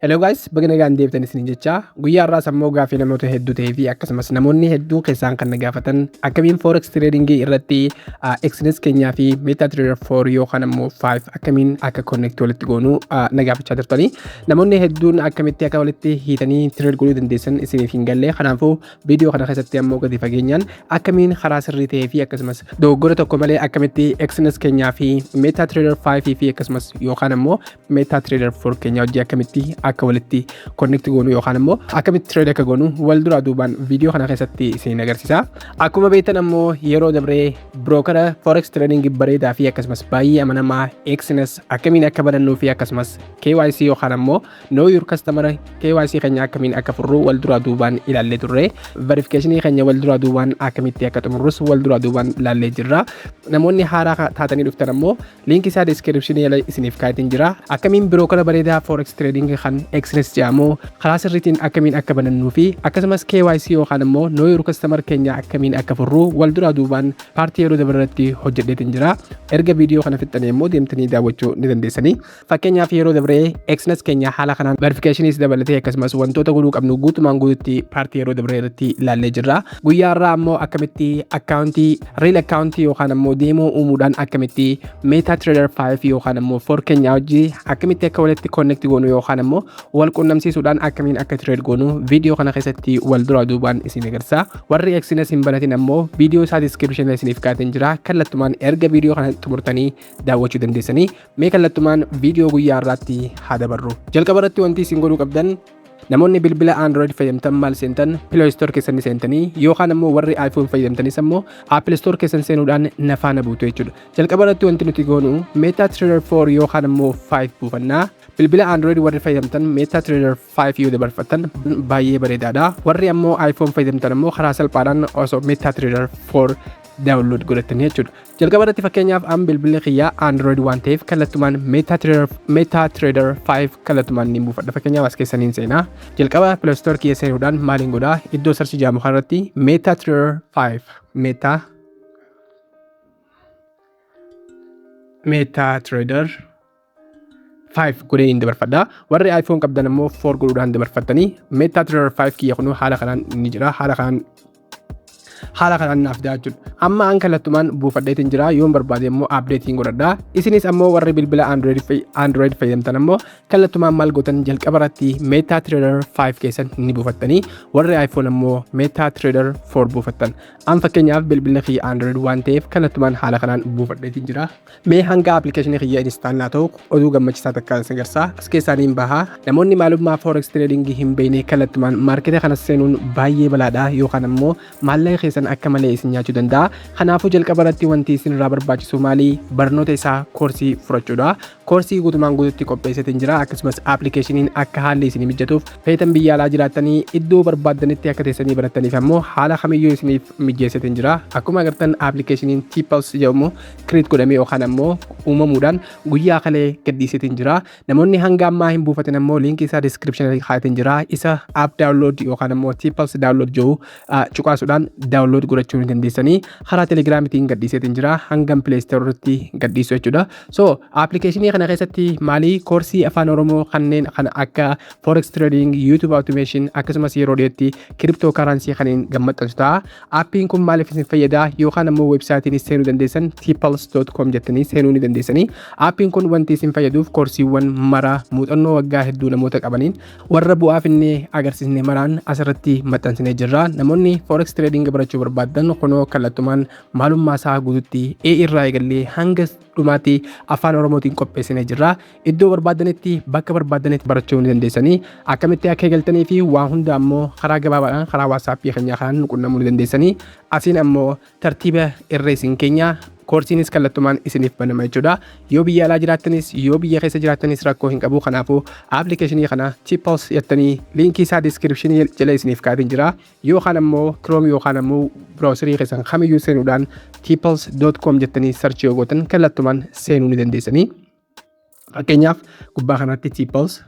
Hello guys, baga nagaan deebitanii isiniin jecha guyyaa irraa sammuu gaafii namoota hedduu ta'ee fi akkasumas namoonni hedduu keessaan kan na gaafatan akkamiin forex trading irratti exchange keenyaa fi MetaTrader 4 yookaan immoo 5 akkamiin akka connect walitti goonu na gaafachaa turtanii namoonni hedduun akkamitti akka walitti hiitanii trade godhuu dandeessan isiniif hin galle. Kanaafuu viidiyoo kana keessatti ammoo gadi fageenyaan akkamiin karaa sirrii ta'ee fi akkasumas dogoggora tokko malee akkamitti exchange keenyaa fi MetaTrader 5 fi akkasumas yookaan immoo MetaTrader 4 keenyaa hojii akkamitti akka walitti connect goonu yookaan immoo akkamitti trade akka goonu wal duraa duubaan viidiyoo kana keessatti isin agarsiisa. Akkuma beektan ammoo yeroo dabree brookera forex trading bareedaa fi akkasumas baay'ee amanamaa exchange akkamiin akka banannuu fi akkasumas KYC yookaan ammoo know your customer KYC keenya akkamiin akka furru wal duraa duubaan ilaallee turre. Verification keenya wal duraa duubaan akkamitti akka xumurrus wal duraa duubaan ilaallee jirra. Namoonni haaraa taatanii dhuftan ammoo link isaa description jala isiniif kaa'eetiin jira. Akkamiin brookera bareedaa forex trading kan exchange jedhamu karaa sirriitiin akkamiin akka banannuu fi akkasumas KYC yookaan immoo know your customer keenya akkamiin akka furru wal duraa duubaan paartii yeroo dabareetti hojjedheetiin jira. Erga viidiyoo kana fixxanii immoo deemtanii daawwachuu ni dandeessanii. Fakkeenyaaf yeroo dabaree exchange keenya haala kanaan verificationis dabalatee akkasumas wantoota godhuu qabnu guutumaan guututti paartii yeroo dabareetti ilaallee jirra. Guyyaa irraa ammoo akkamitti akkaawuntii real akkaawuntii yookaan ammoo deemoo uumuudhaan akkamitti MetaTrader 5 yookaan ammoo 4 keenya hojii akkamitti akka walitti connect goonu yookaan ammoo wal quunnamsiisuudhaan akkamiin akka trade goonu viidiyoo kana keessatti wal duraa duubaan isin agarsiisa. Warri exchange hin banatin ammoo viidiyoo isaa description isiniif kaa'eetiin jira. Kallattumaan erga viidiyoo kana xumurtanii daawwachuu dandeessanii. Mee kallattumaan viidiyoo guyyaa irraatti haa dabarru. Jalqaba irratti wanti isin godhuu qabdan namoonni bilbila Android fayyadamtan maal seentan Play Store keessan seentanii yookaan ammoo warri iPhone fayyadamtanis ammoo Apple Store keessan seenuudhaan nafaana buutu jechuudha. Jalqaba irratti wanti nuti goonu MetaTrader 4 yookaan ammoo 5 buufannaa. Bilbila Android warri fayyadamtan MetaTrader 5 yoo dabarfatan baay'ee bareedaadha. Warri ammoo iPhone fayyadamtan ammoo karaa salphaadhaan osoo MetaTrader 4 download godhatanii jechuudha. Jalqaba irratti fakkeenyaaf an bilbilli kiyyaa Android waan ta'eef kallattumaan MetaTrader 5 kallattumaan ni buufadha. Fakkeenyaaf as keessaniin seenaa. Jalqaba Play Store kiyya seenuudhaan maaliin godhaa iddoo sarchi jaamu kanarratti MetaTrader 5 MetaTrader 5 godhee hin dabarfadha. Warri iPhone qabdan ammoo 4 godhuudhaan dabarfattanii MetaTrader 5 kiyya kunu haala kanaan ni jira. Haala kanaan naaf daa jechuudha. Amma an kallattumaan buufadheetiin jira. Yoon barbaade ammoo updatein godhadha. Isinis ammoo warri bilbila Android fayyadamtan ammoo kallattumaan maal gootan jalqaba irratti MetaTrader 5 keessan ni buufattanii warri iPhone ammoo MetaTrader 4 buufattan. An fakkeenyaaf bilbilli kiyya Android waan ta'eef kallattumaan haala kanaan buufadheetiin jira. Mee hanga application kiyya install naa ta'u oduu gammachiisaa takka isin agarsiisa. As keessaaniin bahaa namoonni maalummaa forex trading hin beekne kallattumaan maarkeeta kana seenuun baay'ee balaadha yookaan ammoo maallaqa keessan akka malee isin nyaachuu danda'a. Kanaafuu jalqaba irratti wanti isin irraa barbaachisu maali? Barnoota isaa koorsii fudhachuudha. Koorsii guutumaan guututti qopheesseetiin jira. Akkasumas appilikeeshiniin akka haalli isin mijatuuf feetan biyya alaa jiraatanii iddoo barbaaddanitti akka teessanii barattaniif ammoo haala kamiyyuu isiniif mijeesseetiin jira. Akkuma agartan appilikeeshiniin T-Pulse jedhamu create godhamee yookaan ammoo uumamuudhaan guyyaa kalee gadhiiseetiin jira. Namoonni hanga ammaa hin buufatin ammoo linkii isaa description kaa'eetiin jira. Isa app download yookaan ammoo T-Pulse download jedhu cuqaasuudhaan download godhachuu ni dandeessanii. Karaa Telegramitiin gadhiiseetiin jira. Hangam Play Store irratti gadhiisu jechuudha. So appilikeeshinii kana keessatti maali koorsii afaan Oromoo kanneen kana akka forex trading, YouTube automation akkasumas yeroo dheetti cryptocurrency kanneen gammachiisu ta'a. Appiin kun maaliif isin fayyada yookaan ammoo websaayitiin seenuu dandeessan tpulse.com jettanii seenuu ni dandeessanii. Appiin kun wanti isin fayyaduuf koorsiiwwan mara muuxannoo waggaa hedduu namoota qabaniin warra bu'aaf inni agarsiisne maraan asirratti maxxansinee jirra. Namoonni forex trading barachuu barbaadan kunoo kallattumaan maalummaa isaa guututti irraa eegallee hanga dhumaatti afaan Oromootiin qopheessinee jirra. Iddoo barbaadanitti bakka barbaadanitti barachuu ni dandeessanii. Akkamitti akka eegaltanii fi waan hunda ammoo karaa gabaabaadhaan karaa WhatsApp keenyaa kanaan quunnamuu ni dandeessanii. Asiin ammoo tartiiba irreesin keenya koorsiinis kallattumaan isiniif banama jechuudha. Yoo biyya alaa jiraattanis yoo biyya keessa jiraattanis rakkoo hin qabu. Kanaafuu appilikeeshinii kana T-Pulse jettanii linkii isaa description jala isiniif kaa'eetiin jira. Yookaan ammoo Chrome yookaan ammoo browserii keessan kamiyyuu seenuudhaan tpulse.com jettanii search yoo gootan kallattumaan seenuu ni dandeessanii. Fakkeenyaaf gubbaa kanatti T-Pulse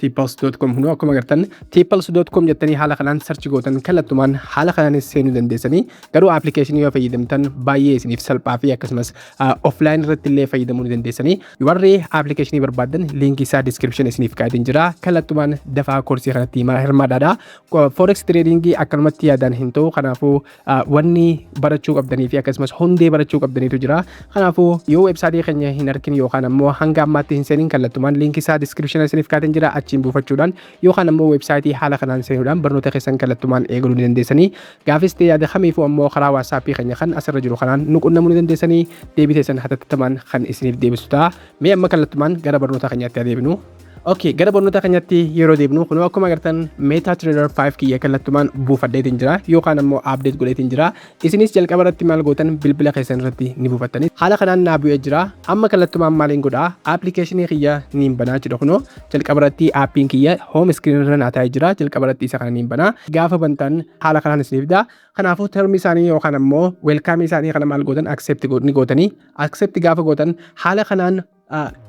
Tipples.com hunoo akkuma agartan Tipples.com jettanii haala kanaan search gootan kallattumaan haala kanaan seenuu dandeessanii garuu appilikeeshinii yoo fayyadamtan baay'ee isiniif salphaa fi akkasumas offline irratti illee fayyadamuu ni dandeessanii warri appilikeeshinii barbaadan linkii isaa description isiniif kaa'een jira kallattumaan dafaa koorsii kanatti hirmaadhaadha forex trading akkanumatti yaadaan hin ta'u kanaafuu wanni barachuu qabdanii fi akkasumas hundee barachuu qabdaniitu jira kanaafuu yoo websaayitii keenya hin argin yookaan ammoo hanga ammaatti hin seenin kallattumaan linkii isaa description isiniif kaa'een jira achiin buufachuudhaan yookaan ammoo websaayitii haala kanaan seenuudhaan barnoota keessan kallattumaan eegaluu ni dandeessanii gaafis ta'e yaada kamiifuu ammoo karaa waatsaappii keenya kan asirra jiru kanaan nu qunnamuu ni dandeessanii deebii teessan hatattamaan kan isiniif deebisu ta'a mee amma kallattumaan gara barnoota keenyaatti adeemnu. Okay, gara barnoota keenyatti yeroo deebinu kunoo akkuma agartan MetaTrader 5 kiyya kallattumaan buufadheetiin jira yookaan ammoo update godheetiin jira isinis jalqaba irratti maal gootan bilbila keessan irratti ni buufattanii haala kanaan naa bu'ee jira amma kallattumaan maaliin godhaa appilikeeshinii kiyya niin banaa jedha kunoo jalqaba irratti aappiin kiyya home screen irra naa taa'ee jira jalqaba irratti isa kana niin banaa gaafa bantan haala kanaan isiniif fidaa kanaafuu termii isaanii yookaan ammoo welkaamii isaanii kana maal gootan accept ni gootanii accept gaafa gootan haala kanaan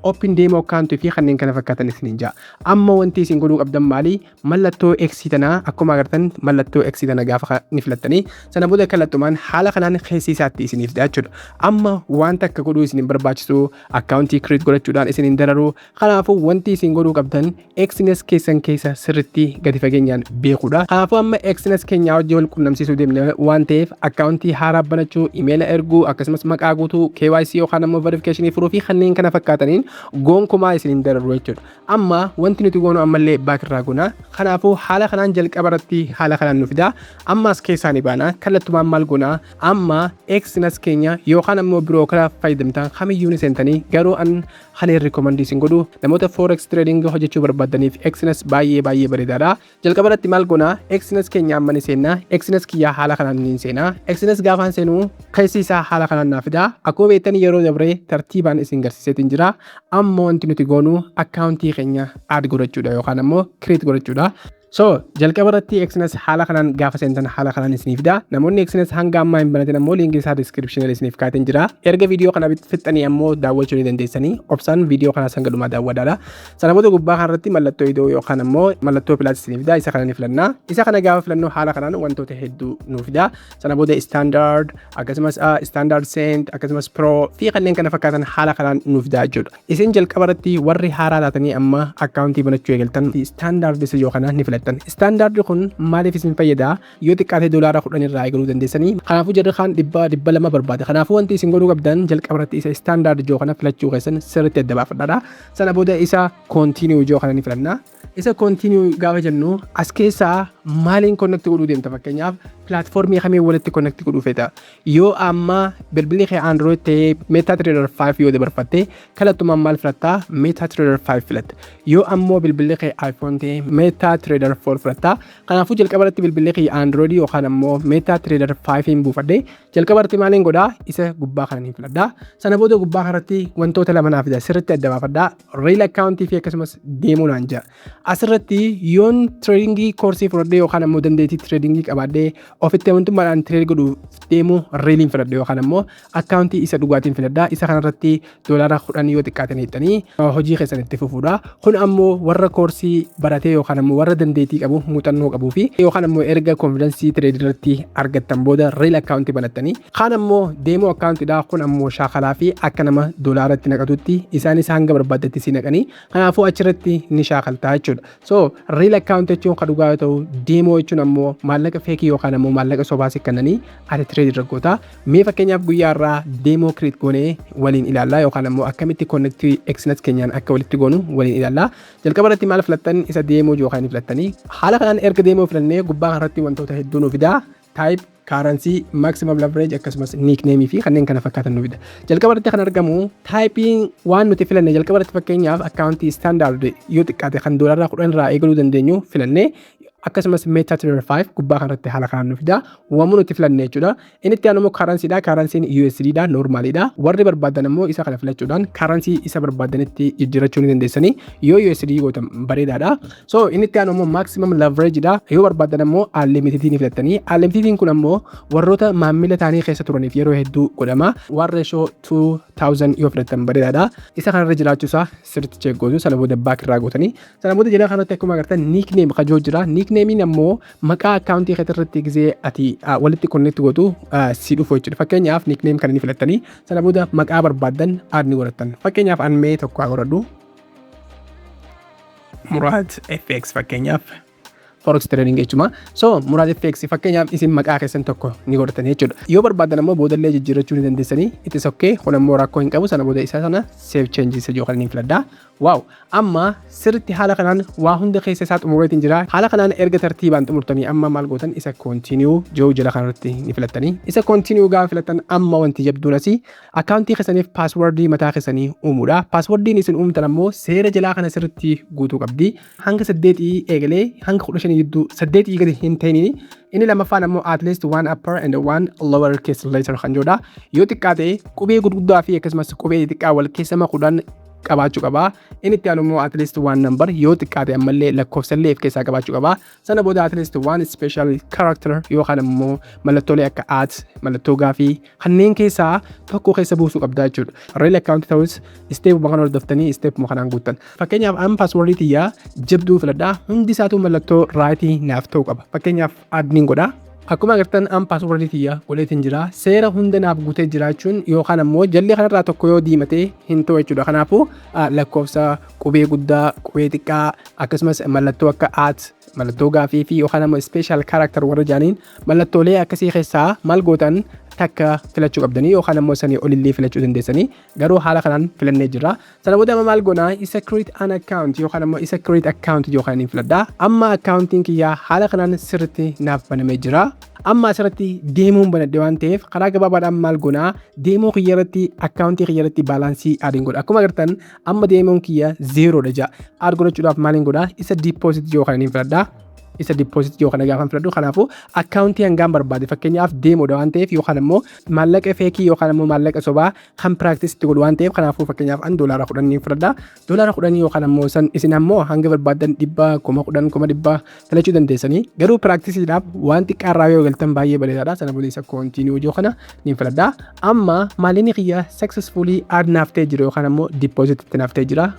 open demo account fi kanneen kana fakkaatan isiniin jira amma wanti isin godhuu qabdan maali mallattoo X tanaa akkuma agartan mallattoo X tanaa gaafa ni filattanii sana booda kallattumaan haala kanaan keessi isaatti isiniif fidaa jechuudha amma wanta akka godhuu isin barbaachisu accountii create godhachuudhaan isiniin dararu kanaafuu wanti isin godhuu qabdan Xness keessan keessa sirriitti gadi fageenyaan beekuudha kanaafuu amma Xness keenya wajjin wal qunnamsiisuu deemne waan ta'eef accountii haaraa banachuu email erguu akkasumas maqaa guutuu KYC yookaan ammoo verification furuu fi kanneen kana fakkaataniin gonkumaa isiniin dararu jechuudha amma wanti nuti goonu ammallee baakirraa goona kanaafuu haala kanaan jalqaba irratti haala kanaan nu fidaa ammas keessaa ni baana kallattumaan maal goona amma Xness keenya yookaan ammoo biroo kana fayyadamtan kamiyyuu ni seentanii garuu an kan recommend isin godhu namoota forex trading hojjechuu barbaadaniif Xness baay'ee bareedaadha jalqaba irratti maal goona Xness keenya amma ni seenna Xness kiyya haala kanaan ni seena Xness gaafaan seenuu keessi isaa haala kanaan naa fidaa akkuma beektan yeroo dabree tartiibaan isin garsiiseetiin jira amma wanti nuti goonu accountii keenya add godhachuudha yookaan ammoo create godhachuudha so jalqaba irratti Xness haala kanaan gaafa seentan haala kanaan isiniif fidaa namoonni Xness hanga ammaa hin banatin ammoo linkii isaa description isiniif kaa'een jira erga viidiyoo kana fixxanii ammoo daawwachuu ni dandeessanii obsaan viidiyoo kana sanga dhumaa daawwadhaadha sana booda gubbaa kanarratti mallattoo idoo yookaan ammoo mallattoo pilaas isiniif fidaa isa kana ni filannaa isa kana gaafa filannoo haala kanaan wantoota hedduu nu fidaa sana booda standard akkasumas standard cent akkasumas pro fi kanneen kana fakkaatan haala kanaan nu fidaa jechuudha isin jalqaba irratti warri haaraa taatanii amma accountii banachuu eegaltan standard isa yookaan ni filattan standard kun maaliif isin fayyada yoo xiqqaate $10 irraa eegaluu dandeessanii kanaafuu jarri kaan 200 barbaada kanaafuu wanti isin godhuu qabdan jalqaba irratti isa standard joo kana filachuu keessan sirriitti adda baafadhaadha sana booda isa continue joo kana ni filannaa isa continue gaafa jennu as keessaa maaliin connect godhuu deemta fakkeenyaaf platformii kamiin walitti connect godhuu feeta yoo amma bilbilli kee Android ta'ee MetaTrader 5 yoo dabarfatte kallattumaan maal filattaa MetaTrader 5 filatta yoo ammoo bilbilli kee iPhone ta'ee MetaTrader 4 filatta kanaafuu jalqaba irratti bilbilli kee Android yookaan ammoo MetaTrader 5 hin buufadhe jalqaba irratti maaliin godhaa isa gubbaa kana hin filadhaa sana booda gubbaa kanarratti wantoota lama naaf fida sirriitti adda baafadhaa real accountii fi akkasumas deemuu naan jira asirratti yoon tradingii koorsii fudhadhee yookaan ammoo dandeettii tradingii qabaadhee ofitti amantummaadhaan trade godhuuf deemu reeliin filadha yookaan ammoo accountii isa dhugaatiin filadha isa kanarratti $10 yoo xiqqaatan heettanii hojii keessan itti fufuudha kun ammoo warra koorsii baratee yookaan ammoo warra dandeettii qabu muuxannoo qabuu fi yookaan ammoo erga confidence trade irratti argattan booda reel accountii banattanii kaan ammoo deemuu accountiidha kun ammoo shaakalaa fi akka nama $tti naqatutti isaanis hanga barbaadatti si naqanii kanaafuu achirratti ni shaakaltaa jechuudha so reel account jechuun kan dhugaa ta'u deemuu jechuun ammoo maallaqa feekii yookaan ammoo maallaqa sobaa sikkannanii ati trade dargoota mee fakkeenyaaf guyyaa irraa deemoo create goonee waliin ilaallaa yookaan ammoo akkamitti connect Xness keenyaan akka walitti goonu waliin ilaallaa jalqaba irratti maal filattan isa deemoo yookaan filattanii haala kanaan erga deemoo filannee gubbaa kanarratti wantoota hedduu nu fidaa type currency maximum leverage akkasumas nickname fi kanneen kana fakkaatan nu fida jalqaba irratti kan argamu typing waan nuti filanne jalqaba irratti fakkeenyaaf accountii standard yoo xiqqaate kan $10 irraa eegaluu dandeenyu filannee akkasumas MetaTrader 5 gubbaa kanarratti haala kanaan nu fida waan nuti filannee jechuudha. Inni itti aanu immoo currency dha. Currency USD dha, normally dha. Warri barbaadan immoo isa kana filachuudhaan currency isa barbaadanitti jijjiirrachuu ni dandeessanii yoo USD gootan bareedaadha. So inni itti aanu immoo maximum leverage dha. Yoo barbaadan immoo unlimited ni filattanii. Unlimited kun immoo warroota maamila taanii keessa turaniif yeroo hedduu godhama. One ratio 2000 yoo filattan bareedaadha. Isa kanarra jiraachuusaa sirriitti check gootu sana booda back irraa gootanii. Sana booda jala kanatti akkuma agartan nickname kajoo jira. Nickname ammoo maqaa accountii keessatti gisee ati walitti connect gootu si dhufu jechuudha. Fakkeenyaaf nickname kana ni filattanii sana booda maqaa barbaadan add ni godhattan. Fakkeenyaaf an mee tokko godhadhu. Muraad FX fakkeenyaaf forex trading jechuudha. So Muraad FX fakkeenyaaf isin maqaa keessan tokko ni godhatan jechuudha. Yoo barbaadan ammoo boodallee jijjiirrachuu ni dandeessanii. It is okay. Kun ammoo rakkoo hin qabu. Sana booda isa sana save changes yoo kan ni filadhaa. Wow, amma sirriitti haala kanaan waa hunda keessa isaa xumureetiin jira. Haala kanaan erga tartiibaan xumurtanii amma maal gootan isa continue joo jala kanarratti ni filattanii. Isa continue gaafa filattan amma wanti jabduun asii accountii keessaniif passwordii mataa keessanii uumuudha. Passwordiin isin uumtan ammoo seera jalaa kana sirriitti guutuu qabdi. Hanga 8 eegalee hanga 15 gidduu 8 gadi hin ta'iniin inni lamaffaan ammoo at least one upper and one lower case letter kan jedhudha. Yoo xiqqaate qubee gurguddaa fi akkasumas qubee xiqqaa wal keessa makuudhaan qabaachuu qaba. Inni itti aanu immoo at least one number yoo xiqqaate ammallee lakkoofsallee of keessaa qabaachuu qaba. Sana booda at least one special character yookaan immoo mallattoolee akka at mallattoo gaafii kanneen keessaa tokko keessa buusuu qabda jechuudha. Real account ta'us step kan hordoftanii step kanaan guuttan. Fakkeenyaaf an passwordii tiyyaa jabduu filadhaa hundi isaatu mallattoo raayitii naaf ta'uu qaba. Fakkeenyaaf admin godhaa. Akkuma agartan an passwordii tiyyaa godheetiin jira. Seera hunda naaf guutee jiraachuun yookaan ammoo jalli kanarraa tokko yoo diimatee hin ta'u jechuudha. Kanaafuu lakkoofsa qubee guddaa, qubee xiqqaa akkasumas mallattoo akka at mallattoo gaafii fi yookaan ammoo special character warra jaaniin mallattoolee akkasii keessaa maal gootan takka filachuu qabdanii yookaan ammoo sanii olillee filachuu dandeessanii garuu haala kanaan filannee jira. Sana booda amma maal goonaa isa create an account yookaan ammoo isa create account yookaan hin filadhaa. Amma accountiin kiyyaa haala kanaan sirriitti naaf banamee jira. Amma asirratti deemuun banadde waan ta'eef karaa gabaabaadhaan maal goonaa deemuu kiyya irratti accountii kiyya irratti baalaansii aadiin godha. Akkuma agartan amma deemuun kiyya 0 dha ja'a. Aad godhachuudhaaf maaliin godhaa isa deposit yookaan hin filadhaa. Isa deposit yookaan gaafa filadhu kanaafuu accountii hangaan barbaade fakkeenyaaf deemuudha waan ta'eef yookaan immoo maallaqa feekii yookaan immoo maallaqa sobaa kan practice itti godhu waan ta'eef kanaafuu fakkeenyaaf an doolaara 10 filadha. Doolaara 10 yookaan immoo san isin ammoo hanga barbaadan 100, 10, 100 filachuu dandeessanii garuu practiceidhaaf waan xiqqaarraa yoo galtan baay'ee bareedaadha. Sana booda isa continue yoo kana ni filadha. Amma maalinni kiyya successfully add naaf ta'ee jira yookaan immoo deposit itti naaf ta'ee jira.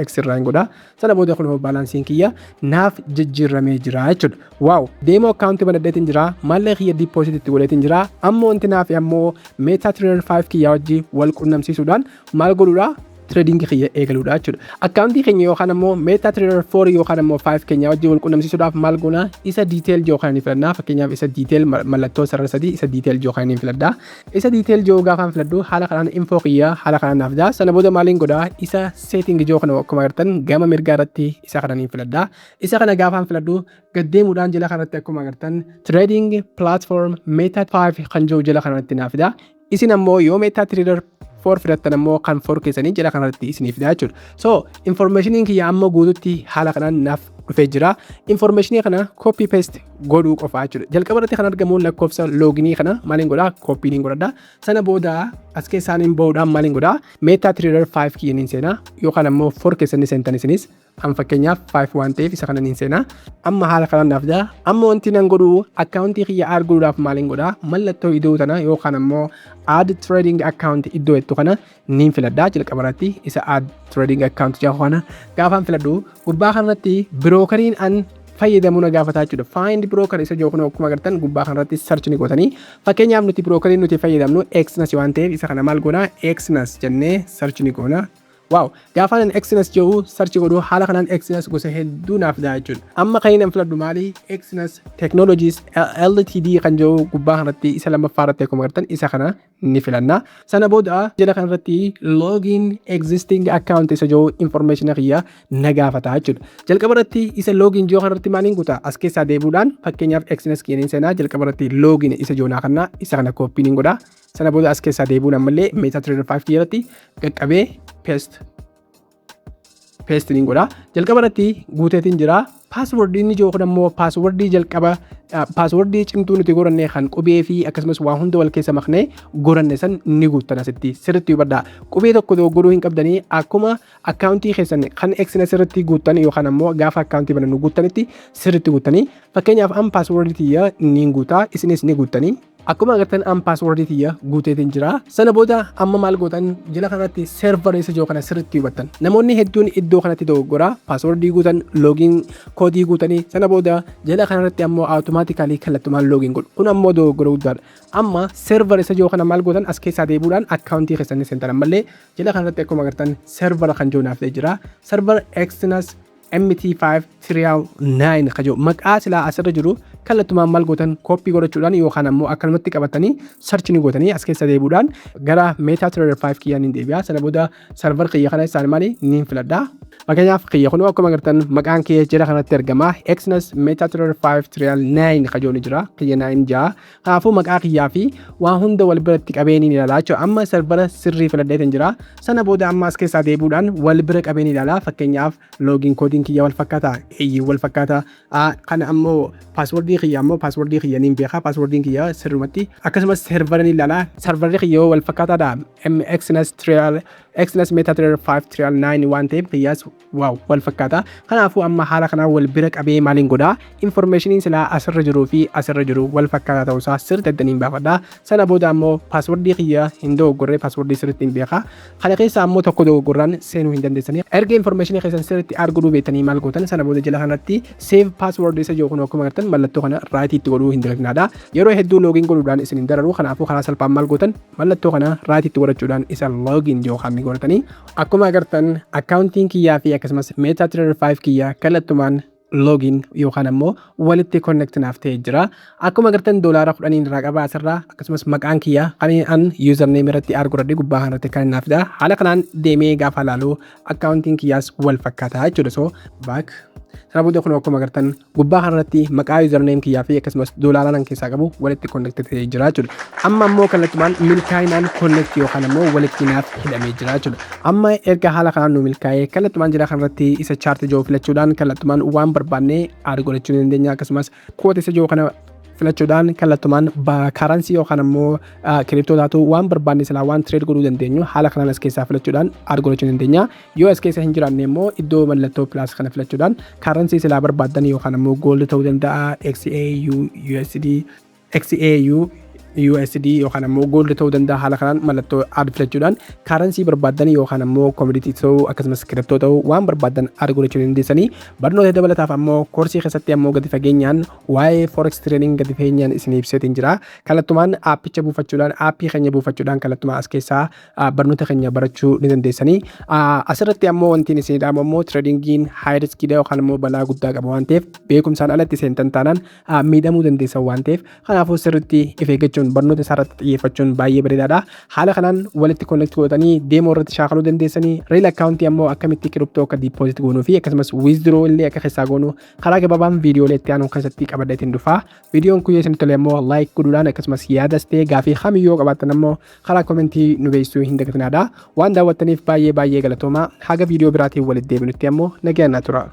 Extra godha. Sana booda kun balansiin kiyya naaf jijjiiramee jira jechuudha. Wow, deemo accountii banadheetiin jira. Maallaqa kiyya deposit itti godheetiin jira. Ammoo wanti naaf ammoo MetaTrader 5 kiyya wajjin wal qunnamsiisuudhaan maal godhuudha? Trading kiyya eegaluudha jechuudha. Accountii keenya yookaan ammoo MetaTrader 4 yookaan ammoo 5 keenya wajjin wal qunnamsiisuudhaaf maal goona? Isa detail yookaan ni filannaa. Fakkeenyaaf isa detail mallattoo sarara sadii isa detail yookaan ni filadhaa. Isa detail yoo gaafa filadhu haala kanaan info kiyya haala kanaan naaf daa. Sana booda maaliin godhaa? Isa setting yookaan akkuma agartan gama mirgaa irratti isa kanaan ni filadhaa. Isa kana gaafa filadhu gaddeemuudhaan jala kanatti akkuma agartan trading platform Meta 5 kan jiru jala kanatti naaf daa. Isin ammoo yoo MetaTrader 4 filattan ammoo kan 4 keessanii jala kanatti isiniif fidaa jechuudha. So informationiin kiyya amma guututti haala kanaan naaf dhufee jira. Informationii kana copy paste godhuu qofaa jechuudha. Jalqaba irratti kan argamu lakkoofsa looginii kana maaliin godhaa? Copy godhadha. Sana booda as keessaan hin bahuudhaan maaliin godhaa? MetaTrader 5 kiyyan seenaa yookaan ammoo 4 keessanii seentan isinis kan fakkeenyaaf 5 waan ta'eef isa kana niin seenaa. Amma haala kanaan naaf daa. Amma wanti nan godhu accountii kiyya add godhuudhaaf maaliin godhaa? Mallattoo iddoo tana yookaan ammoo add trading account iddoo jettu kana niin filadhaa. Jalqaba irratti isa add trading account jedhu kana gaafaan filadhu gubbaa kanarratti brookeriin an fayyadamuu na gaafataa jechuudha. Find broker isa jiru kun akkuma agartan gubbaa kanarratti search ni gootanii fakkeenyaaf nuti brookeriin nuti fayyadamnu Exness waan ta'eef isa kana maal goonaa? Exness jennee search ni goona. Wow, gaafaan Exness jedhu search godhu haala kanaan Exness gosa hedduu naaf daa jechuudha. Amma kan inni filadhu maali? Exness Technologies Ltd kan jedhu gubbaa kanatti isa lammaffaa irratti akkuma agartan isa kana ni filanna. Sana booda jala kanarratti login existing account isa jedhu information kiyya na gaafataa jechuudha. Jalqaba irratti isa login jedhu kanarratti maaliin guutaa? As keessaa deebuudhaan fakkeenyaaf Exness kiyaniin seenaa jalqaba irratti login isa jedhu naa kanna isa kana copy ni godha. Sana booda as keessaa deebuun ammallee MetaTrader 5 kiyyatti qaqqabee paste ni godha. Jalqaba irratti guuteetiin jira. Password inni jiru kun ammoo passwordii jalqaba passwordii cimtuu nuti goranne kan qubee fi akkasumas waa hunda wal keessa maknee goranne san ni guuttan asitti sirriitti hubadhaa. Qubee tokko dogoggoruu hin qabdanii akkuma akkaawuntii keessan kan Exness irratti guuttan yookaan ammoo gaafa akkaawuntii banannu guuttanitti sirriitti guuttanii. Fakkeenyaaf an passwordii tiyya ni guutaa isinis ni guuttanii. Akkuma agartan an passwordii tiyya guuteetiin jira. Sana booda amma maal gootan jala kanatti server isa jiru kana sirriitti hubattan. Namoonni hedduun iddoo kanatti dogoggora passwordii guutan login koodii guutanii sana booda jala kanatti ammoo automaatikaalii kallattumaan login godhu. Kun ammoo dogoggora guddaadha. Amma server isa jiru kana maal gootan as keessaa deebi'uudhaan akkaawuntii keessanii seentan malee jala kanatti akkuma agartan server kan jiru naaf jira. Server Exness MT5 Trial 9 kajo maqaa silaa asirra jiru kallattumaan maal gootan koppii godhachuudhaan yookaan ammoo akkanumatti qabatanii search ni gootanii as keessa deebi'uudhaan gara MetaTrader 5 kiyyaan hin deebi'a. Sana booda server kiyya kana isaan maali ni filadha. Fakkeenyaaf kiyya kun akkuma agartan maqaan kiyya jala kanatti argama. Exness MetaTrader 5 Trial 9 kajoo ni jira. Kiyya 9 jaa. Kanaafuu maqaa kiyyaa fi waan hunda wal biratti qabeeni ni ilaalaa jechuudha. Amma servera sirrii filadheetiin jira. Sana booda amma as keessaa deebi'uudhaan wal bira qabeeni ilaalaa. Fakkeenyaaf login koodiin kiyya wal fakkaata. Eeyyii wal fakkaata. Kana ammoo passwordii kiyya ammoo passwordii kiyya niin beekaa. Passwordii kiyya sirrumatti akkasumas servera ni ilaalaa. Serverri kiyya wal fakkaataadha. Exness MetaTrader 5 Trial 9 waan ta'eef kiyyaas waaw wal fakkaata. Kanaafuu amma haala kanaa wal bira qabee maaliin godhaa informationiin silaa asirra jiruu fi asirra jiru wal fakkaataa ta'uusaa sirriitti addaniin baafadhaa. Sana booda ammoo passwordii kiyya hin dogoggorree passwordii sirriitti hin beekaa. Kana keessa ammoo tokko dogoggorraan seenuu hin dandeessanii. Erga informationii keessan sirriitti arguu beektanii maal gootan sana booda jala kanatti save password isa jiru kun akkuma agartan mallattoo kana raayitiitti godhuu hin dagnaadha. Yeroo hedduu login godhuudhaan isin hin dararu. Kanaafuu karaa salphaan maal gootan mallattoo kana raayitiitti godhachuudhaan isa login yookaan godhatanii akkuma agartan akkaawuntiin kiyyaa fi akkasumas MetaTrader 5 kiyya kallattumaan login yookaan ammoo walitti connect naaf ta'ee jira. Akkuma agartan doolaara 10 irraa qaba asirraa akkasumas maqaan kiyya kan an username irratti arguudhaan gubbaa kanatti kan naaf dha. Haala kanaan deemee gaafa ilaalu akkaawuntiin kiyyaas wal fakkaataa jechuudha. So back sana booda kun akkuma agartan gubbaa kanatti maqaa username kiyyaa fi akkasumas doolaaraan keessaa qabu walitti connect ta'ee jira jechuudha. Amma ammoo kallattumaan milkaa'inaan connect yookaan ammoo walitti naaf hidhamee jira jechuudha. Amma erga haala kanaan nu milkaa'ee kallattumaan jala kanarratti isa chart jiru filachuudhaan kallattumaan waan barbaanne add godhachuu dandeenya akkasumas koota isa jiru kana filachuudhaan kallattumaan karansii yookaan ammoo kiriptoo taatu waan barbaanne silaa waan trade godhuu dandeenyu haala kanaan as keessaa filachuudhaan add godhachuu dandeenya. Yoo as keessa hin jiraanne immoo iddoo mallattoo plus kana filachuudhaan karansii silaa barbaadan yookaan ammoo gold ta'uu danda'a USD yookaan ammoo gold ta'uu danda'a. Haala kanaan mallattoo add filachuudhaan karansii barbaadan yookaan ammoo commodity ta'uu akkasumas kiriptoo ta'uu waan barbaadan add godhachuu dandeessanii. Barnoota dabalataaf ammoo koorsii keessatti ammoo gadi fageenyaan waa'ee forex trading gadi fageenyaan isin ibseetiin jira. Kallattumaan aappicha buufachuudhaan aappii keenya buufachuudhaan kallattumaan as keessaa barnoota keenya barachuu ni dandeessanii. Asirratti ammoo wantiin isin dhaamu ammoo tradingiin high riskidha yookaan ammoo balaa guddaa qaba waan ta'eef beekumsaan alatti seentan taanaan miidhamuu dandeessan waan ta'eef kanaafuu sirriitti of eeggachuun barnoota isaarratti xiyyeeffachuun baay'ee bareedaadha. Haala kanaan walitti connect godhatanii deemoo irratti shaakaluu dandeessanii real akkaawuntii ammoo akkamitti kiriptoo akka diipooziit goonuu fi akkasumas withdraw illee akka keessaa goonuu karaa gabaabaan viidiyoolee itti aanuun keessatti qabadheetiin dhufa. Viidiyoon kun yoo isin tole ammoo like godhuudhaan akkasumas yaadas ta'ee gaafii kamiyyoo qabaattan ammoo karaa komentii nu beeksisuu hin dagatinaadha. Waan daawwattaniif baay'ee galatooma. Haga viidiyoo biraatiin walitti deebinutti ammoo nagaan tura.